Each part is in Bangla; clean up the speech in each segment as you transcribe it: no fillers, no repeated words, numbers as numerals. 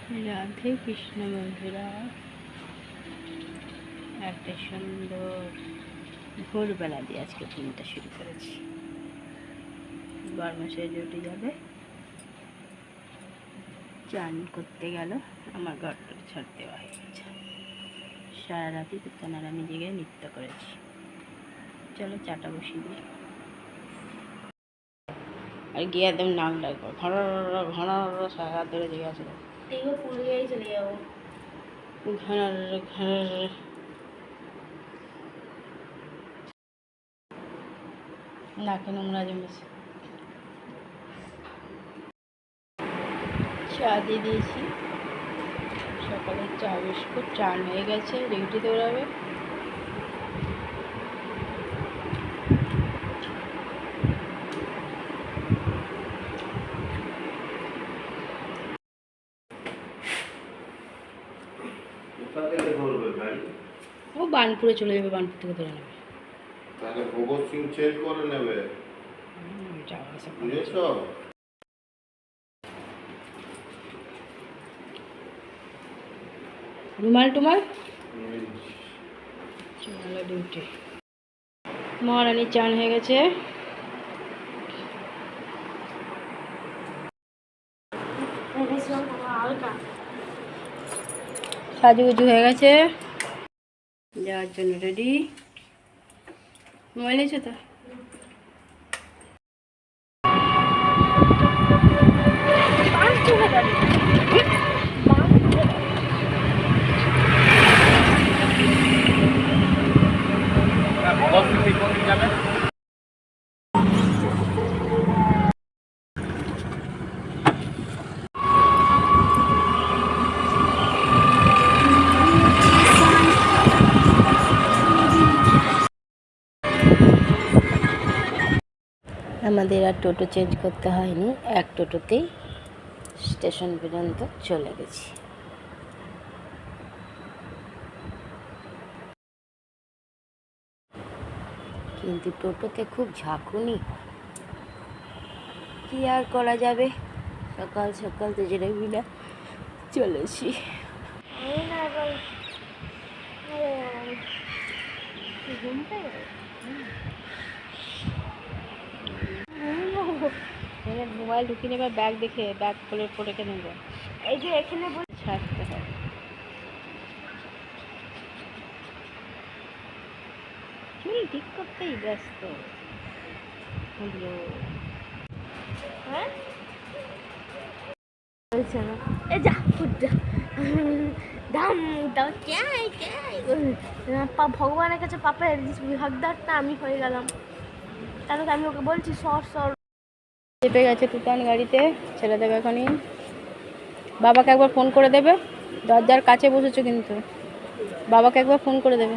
রাধে কৃষ্ণ বন্ধুরা, একটা সুন্দর ভোরবেলা দিয়ে আজকে দিনটা শুরু করেছি। বরমাসের ডিউটি যাবে, চান করতে গেল, আমার ঘরটা ছাড় দেওয়া হয়ে গেছে। সারা রাতি পুত্তনারা নিজেকে নৃত্য করেছি। চলো চাটা বসিয়ে দিই। আর গিয়ে একদম নাম লাগবে, ঘন ঘন সারা রাত ধরে জেগে আছে। পুরুলিয়ায় চলে যাবো। ঘন ঘন নাকে নোংরা জমেছে। চা দিয়ে দিয়েছি, সকালে চা বিস্কুট, চান হয়ে গেছে, ডিউটি দৌড়াবে। ও বানপুরে চলে যাবে, বানপুর থেকে ধরে নেবে। তাহলে ভগৎ সিং চেঞ্জ করে নেবে, বুঝেছ? রুমাল টুমাল চলো ডিউটি। মহারানীর চান হয়ে গেছে, সাজুগুজু হয়ে গেছে, যাওয়ার জন্য রেডি। মোবাইল নিয়েছো তো? আমাদের আর টোটো চেঞ্জ করতে হয়নি, এক টোটোতেই স্টেশন পর্যন্ত চলে গেছি। কিন্তু টোটোতে খুব ঝাঁকুনি, কি আর করা যাবে, সকাল সকাল তো জেনে মিলে চলেছি। মোবাইল ঢুকিয়ে নেবে, ব্যাগ দেখে ব্যাগ খুলে রেখে নেবে। এই যে এখানে ছাড়তে হবে। চুল ঠিক করতেই ব্যস্ত হলো। হ্যাঁ বলছে না, এ যা যা দাম দাও চাই চাই। ভগবানের কাছে পাপের হকদারটা আমি হয়ে গেলাম। তাহলে তো আমি ওকে বলছি সর সর। চেপে গেছে তুতান গাড়িতে, ছেড়ে দেবে এখনই। বাবাকে একবার ফোন করে দেবে, দরজার কাছে বসেছো কিন্তু, বাবাকে একবার ফোন করে দেবে।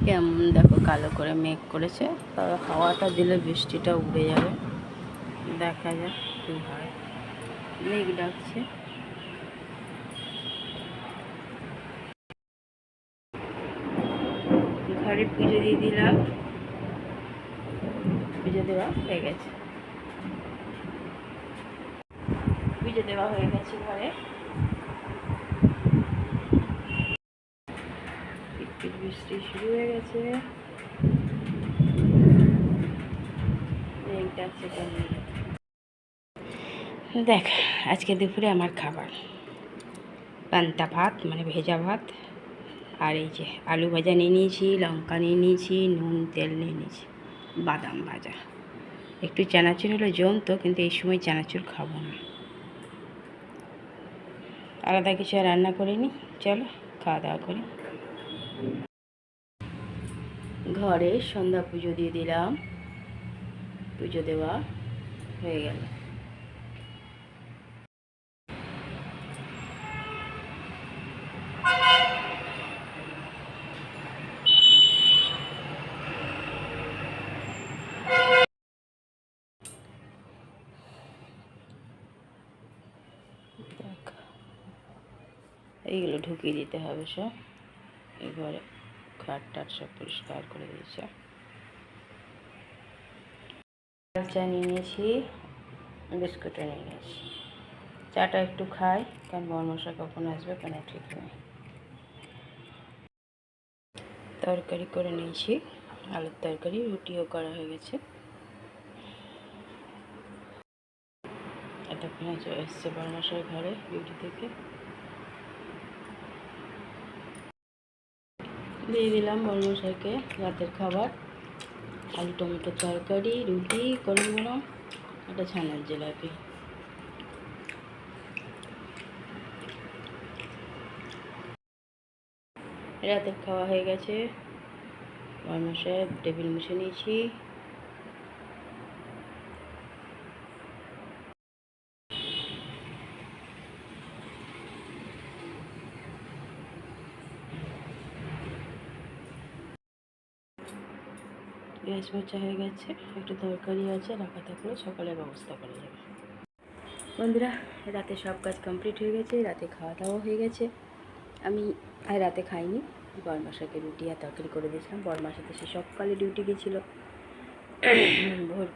কেমন দেখো, কালো করে মেঘ করেছে, তবে হাওয়াটা দিলে বৃষ্টিটা উড়ে যাবে, দেখা যাক কি হয়। মেঘ ডাকছে। ঘরে পুজো দিয়ে দিলাম, পুজো দেওয়া হয়ে গেছে, পুজো দেওয়া হয়ে গেছে ঘরে। বৃষ্টি শুরু হয়ে গেছে, মেঘ ডাকছে কেমন। দেখ, আজকে দুপুরে আমার খাবার পান্তা ভাত, মানে ভেজা ভাত, আর এই যে আলু ভাজা নিয়ে নিয়েছি, লঙ্কা নিয়ে নিয়েছি, নুন তেল নিয়ে নিয়েছি, বাদাম ভাজা। একটু চানাচুর হলে জমতো, কিন্তু এই সময় চানাচুর খাবো না, আলাদা কিছু আর রান্না করিনি। চলো খাওয়া দাওয়া করি। ঘরে সন্ধ্যা পুজো দিয়ে দিলাম, পুজো দেওয়া হয়ে গেল। এইগুলো ঢুকিয়ে দিতে হবে সব, এবারে খাট টাট সব পরিষ্কার করে দিয়েছে। চা নিয়ে নিয়েছি, বিস্কুটও নিয়ে নিয়েছি। চাটা একটু খাই, কারণ বরমশা কখন আসবে কোনো ঠিক নেই। তরকারি করে নিয়েছি, আলুর তরকারি, রুটিও করা হয়ে গেছে। এতক্ষণে এসছে বরমশাই ঘরে ডিউটি থেকে, দিয়ে দিলাম বরমশাইকে রাতের খাবার। আলু টমেটো তরকারি, রুটি, গরম গরম একটা ছানার জিলাপি। রাতের খাওয়া হয়ে গেছে, বরমশাই টেবিল মুছে নিয়েছি। গ্যাস মোছা হয়ে গেছে, একটু তরকারি আছে, রাখা থাকলে সকালের ব্যবস্থা করা যাবে। বন্ধুরা, রাতে সব কাজ কমপ্লিট হয়ে গেছে, রাতে খাওয়া দাওয়া হয়ে গেছে। আমি আর রাতে খাইনি, বরমাসাকে রুটি আর তরকারি করে দিয়েছিলাম। বরমাসা তো সে সকালে ডিউটি গেছিলো ভোর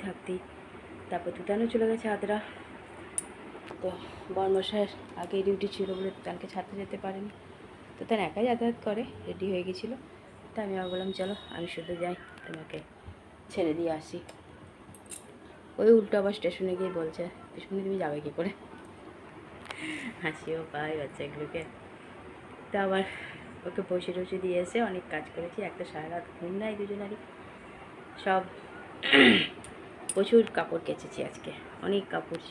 থাকতেই, তারপর তুতানও চলে গেছে আদ্রা। তো বরমশাইয়ের আগে ডিউটি ছিল বলে তুতানকে ছাড়তে যেতে পারেনি, তুতান একাই যাতায়াত করে, রেডি হয়ে গেছিলো। তা আমি আবার বললাম চলো আমি শুধু যাই, তোমাকে ছেড়ে দিয়ে আসি। ওই উল্টো আবার স্টেশনে গিয়ে বলছে পিছনে তুমি যাবে কী করে, হাসিও পায় বাচ্চাগুলোকে। তা আবার ওকে পয়সা টসে দিয়ে এসে অনেক কাজ করেছি, একটা সারা রাত ঘুম নাই দুজনারই। সব প্রচুর কাপড় কেচেছি আজকে, অনেক কাপড়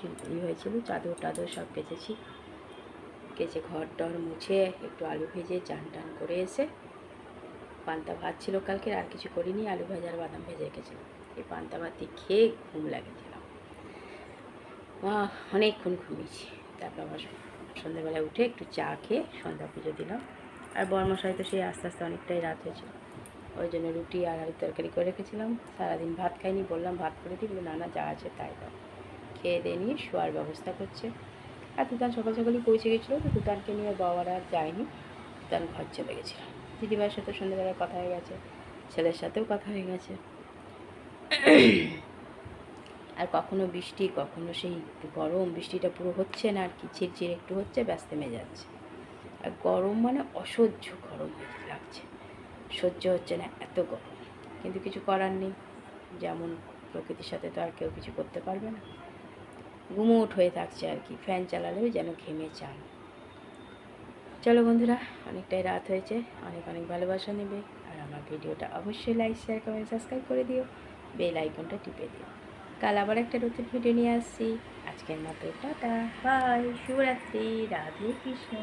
হয়েছিল, চাদর টাদর সব কেচেছি। কেচে ঘর টর মুছে একটু আলু ভেজে চান টান করে এসে, পান্তা ভাত ছিল কালকে, আর কিছু করিনি, আলু ভাজা আর বাদাম ভেজে রেখেছিলাম। এই পান্তা ভাতই খেয়ে ঘুম লাগেছিলাম, অনেকক্ষণ ঘুমিয়েছি। তারপর আবার সন্ধ্যাবেলায় উঠে একটু চা খেয়ে সন্ধ্যা পুজো দিলাম। আর বরমশাই তো সেই আস্তে আস্তে অনেকটাই রাত হয়েছিল, ওই জন্য রুটি আর আলুর তরকারি করে রেখেছিলাম। সারাদিন ভাত খাইনি, বললাম ভাত করে দিই, বলে না না যা আছে তাই দাও। খেয়ে দিয়ে নিয়ে শোয়ার ব্যবস্থা করছে। আর তুতান সকাল সকালই পৌঁছে গেছিলো, তো তুতানকে নিয়ে বাবার আর যায়নি, তুতান ঘর চলে গেছিলো। দিদিভাইয়ের সাথে সন্ধ্যাবেলায় কথা হয়ে গেছে, ছেলের সাথেও কথা হয়ে গেছে। আর কখনো বৃষ্টি, কখনো সেই গরম, বৃষ্টিটা পুরো হচ্ছে না আর কি, ঝিরঝির একটু হচ্ছে, ব্যাস থেমে যাচ্ছে। আর গরম মানে অসহ্য গরম হয়ে লাগছে, সহ্য হচ্ছে না এত গরম। কিন্তু কিছু করার নেই, যেমন প্রকৃতির সাথে তো আর কেউ কিছু করতে পারবে না। গুমোট হয়ে থাকছে আর কি, ফ্যান চালালেও যেন ঘেমে চান। চলো বন্ধুরা, অনেকটাই রাত হয়েছে, অনেক অনেক ভালোবাসা নেবে। আর আমার ভিডিওটা অবশ্যই লাইক শেয়ার কমেন্ট সাবস্ক্রাইব করে দিও, বেল আইকনটা টিপে দিও। কাল আবার একটা নতুন ভিডিও নিয়ে আসছি। আজকের মতো টাটা, বাই, শুভরাত্রি, রাধে কৃষ্ণ।